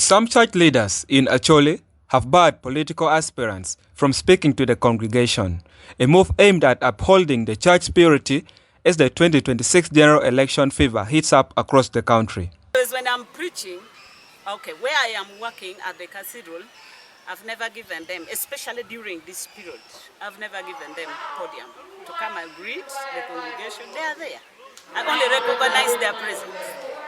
Some church leaders in Acholi have barred political aspirants from speaking to the congregation, a move aimed at upholding the church purity as the 2026 general election fever heats up across the country. When I'm preaching, where I am working at the cathedral, I've never given them, especially during this period, I've never given them podium to come and greet the congregation. They are there. I only recognize their presence,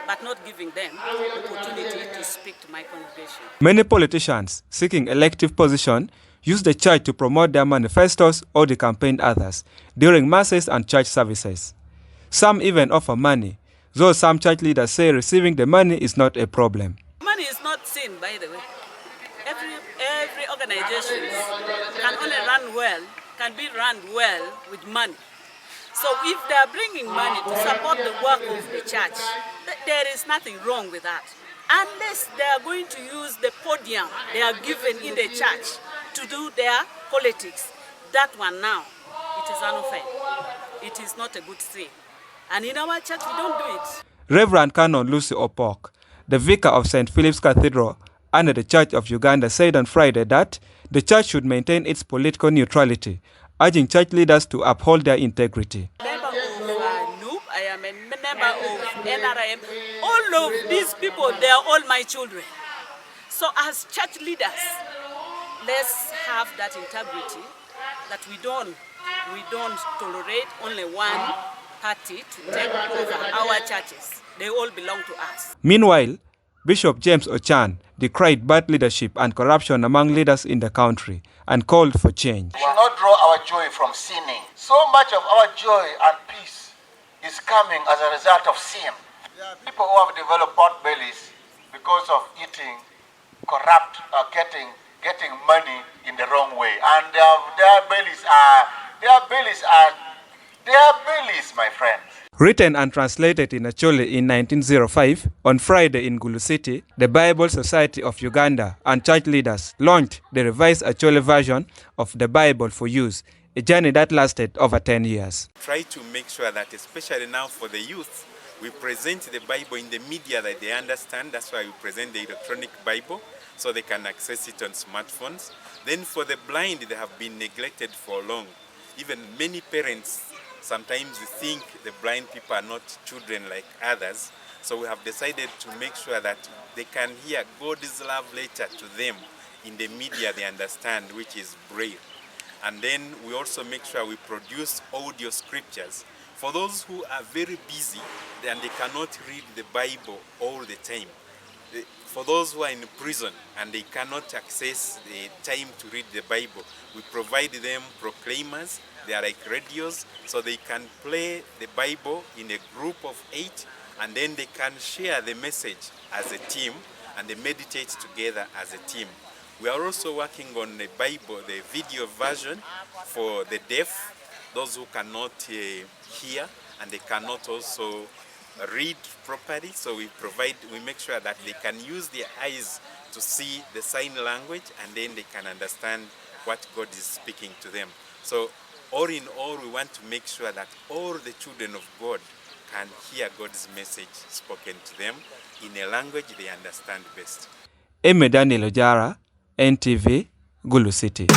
but not giving them the opportunity to speak to my congregation. Many politicians seeking elective position use the church to promote their manifestos or decampaign others during masses and church services. Some even offer money, though some church leaders say receiving the money is not a problem. Money is not sin, by the way. Every organization can be run well with money. So if they are bringing money to support the work of the church, there is nothing wrong with that. Unless they are going to use the podium they are given in the church to do their politics, that one now, it is an offense. It is not a good thing. And in our church, we don't do it. Reverend Canon Lucy Opok, the vicar of St. Philip's Cathedral under the Church of Uganda, said on Friday that the church should maintain its political neutrality, urging church leaders to uphold their integrity. Member of NUP, I am a member of NRM. All of these people, they are all my children. So as church leaders, let's have that integrity that we don't tolerate only one party to take over our churches. They all belong to us. Meanwhile, Bishop James Ochan decried bad leadership and corruption among leaders in the country and called for change. We should not draw our joy from sinning. So much of our joy and peace is coming as a result of sin. People who have developed pot bellies because of eating corrupt, getting money in the wrong way, and their bellies, my friends. Written and translated in Acholi in 1905, on Friday in Gulu City, the Bible Society of Uganda and church leaders launched the revised Acholi version of the Bible for use, a journey that lasted over 10 years. Try to make sure that, especially now for the youth, we present the Bible in the media that they understand. That's why we present the electronic Bible, so they can access it on smartphones. Then for the blind, they have been neglected for long. Even many parents sometimes think the blind people are not children like others. So we have decided to make sure that they can hear God's love letter to them in the media they understand, which is Braille. And then we also make sure we produce audio scriptures. For those who are very busy and they cannot read the Bible all the time, for those who are in prison and they cannot access the time to read the Bible, we provide them proclaimers. They are like radios, so they can play the Bible in a group of 8, and then they can share the message as a team, and they meditate together as a team. We are also working on the Bible, the video version for the deaf, those who cannot hear, and they cannot also read properly. So we make sure that they can use their eyes to see the sign language, and then they can understand what God is speaking to them. So all in all, we want to make sure that all the children of God can hear God's message spoken to them in a language they understand best. Eme Daniel Ojara, NTV, Gulu City.